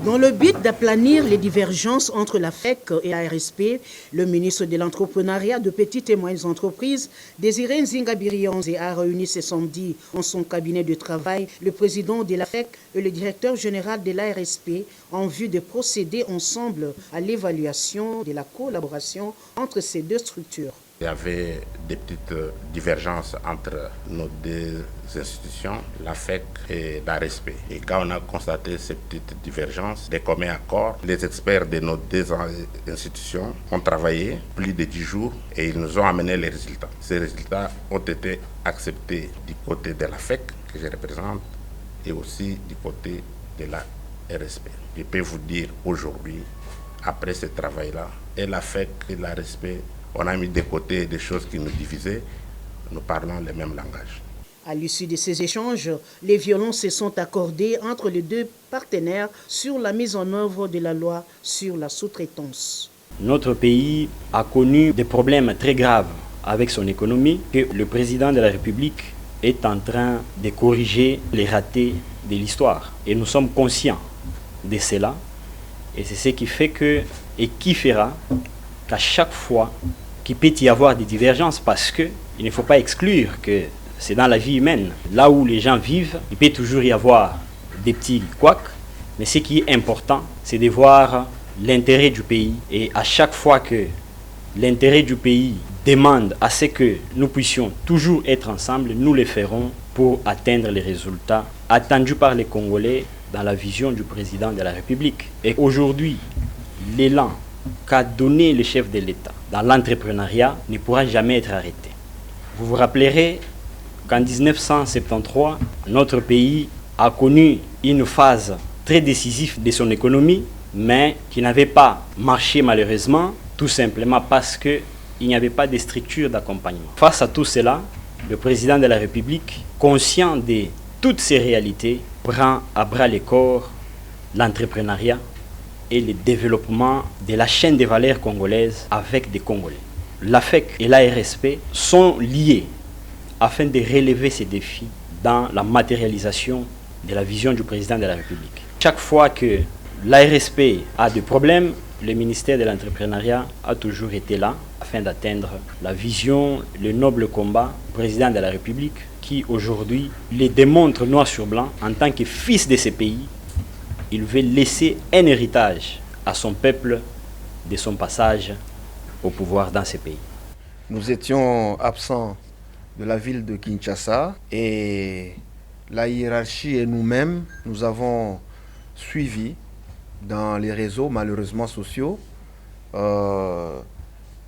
Dans le but d'aplanir les divergences entre la FEC et la RSP, le ministre de l'Entrepreneuriat, de petites et moyennes entreprises, Désiré Nzinga Birionze, a réuni ce samedi en son cabinet de travail le président de la FEC et le directeur général de la RSP en vue de procéder ensemble à l'évaluation de la collaboration entre ces deux structures. Il y avait des petites divergences entre nos deux institutions, la FEC et la RSP. Et quand on a constaté ces petites divergences, des communs accords, les experts de nos deux institutions ont travaillé plus de 10 jours et ils nous ont amené les résultats. Ces résultats ont été acceptés du côté de la FEC, que je représente, et aussi du côté de la RSP. Je peux vous dire aujourd'hui, après ce travail-là, et la FEC et la RSP, on a mis de côté des choses qui nous divisaient, nous parlons le même langage. À l'issue de ces échanges, les violences se sont accordées entre les deux partenaires sur la mise en œuvre de la loi sur la sous-traitance. Notre pays a connu des problèmes très graves avec son économie que le président de la République est en train de corriger les ratés de l'histoire. Et nous sommes conscients de cela. Et c'est ce qui fait que, et qui fera qu'à chaque fois qu'il peut y avoir des divergences, parce qu'il ne faut pas exclure que c'est dans la vie humaine, là où les gens vivent, il peut toujours y avoir des petits couacs, mais ce qui est important, c'est de voir l'intérêt du pays. Et à chaque fois que l'intérêt du pays demande à ce que nous puissions toujours être ensemble, nous le ferons pour atteindre les résultats attendus par les Congolais dans la vision du président de la République. Et aujourd'hui, l'élan qu'a donné le chef de l'État dans l'entrepreneuriat ne pourra jamais être arrêté. Vous vous rappellerez qu'en 1973, notre pays a connu une phase très décisive de son économie, mais qui n'avait pas marché malheureusement, tout simplement parce qu'il n'y avait pas de structure d'accompagnement. Face à tout cela, le président de la République, conscient de toutes ces réalités, prend à bras le corps l'entrepreneuriat et le développement de la chaîne de valeur congolaise avec des Congolais. La FEC et la RSP sont liés afin de relever ces défis dans la matérialisation de la vision du président de la République. Chaque fois que la RSP a des problèmes, le ministère de l'Entrepreneuriat a toujours été là afin d'atteindre la vision, le noble combat du président de la République qui aujourd'hui le démontre noir sur blanc en tant que fils de ce pays. Il veut laisser un héritage à son peuple de son passage au pouvoir dans ce pays. Nous étions absents de la ville de Kinshasa et la hiérarchie et nous-mêmes, nous avons suivi dans les réseaux malheureusement sociaux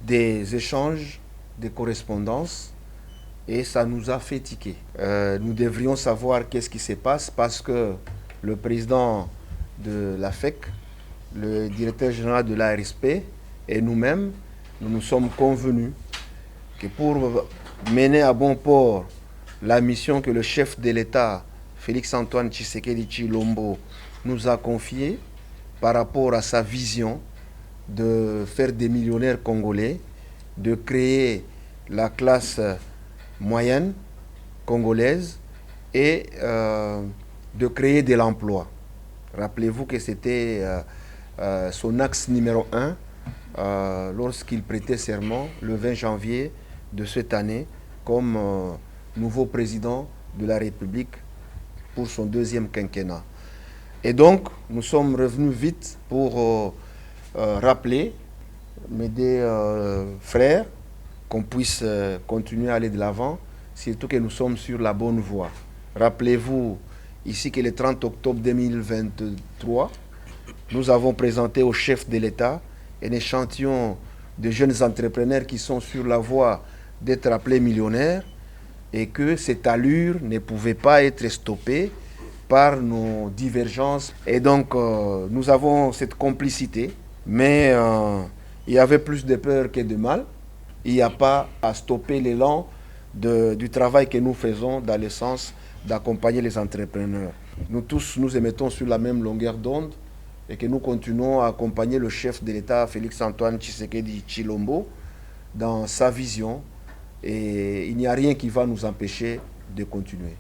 des échanges, des correspondances et ça nous a fait tiquer. Nous devrions savoir qu'est-ce qui se passe parce que le président de la FEC, le directeur général de la RSP et nous-mêmes, nous nous sommes convenus que pour mener à bon port la mission que le chef de l'État, Félix-Antoine Tshisekedi Tshilombo, nous a confiée par rapport à sa vision de faire des millionnaires congolais, de créer la classe moyenne congolaise et de créer de l'emploi. Rappelez-vous que c'était son axe numéro 1 lorsqu'il prêtait serment le 20 janvier de cette année comme nouveau président de la République pour son deuxième quinquennat. Et donc, nous sommes revenus vite pour rappeler mes deux frères qu'on puisse continuer à aller de l'avant, surtout que nous sommes sur la bonne voie. Rappelez-vous ici que le 30 octobre 2023, nous avons présenté au chef de l'État un échantillon de jeunes entrepreneurs qui sont sur la voie d'être appelés millionnaires et que cette allure ne pouvait pas être stoppée par nos divergences. Et donc, nous avons cette complicité, mais il y avait plus de peur que de mal. Il n'y a pas à stopper l'élan du travail que nous faisons dans le sens d'accompagner les entrepreneurs. Nous tous, nous émettons sur la même longueur d'onde et que nous continuons à accompagner le chef de l'État, Félix-Antoine Tshisekedi Tshilombo, dans sa vision et il n'y a rien qui va nous empêcher de continuer.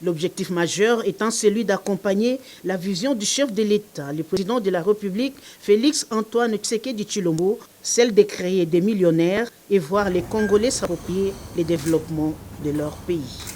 L'objectif majeur étant celui d'accompagner la vision du chef de l'État, le président de la République, Félix Antoine Tshisekedi Tshilombo, celle de créer des millionnaires et voir les Congolais s'approprier le développement de leur pays.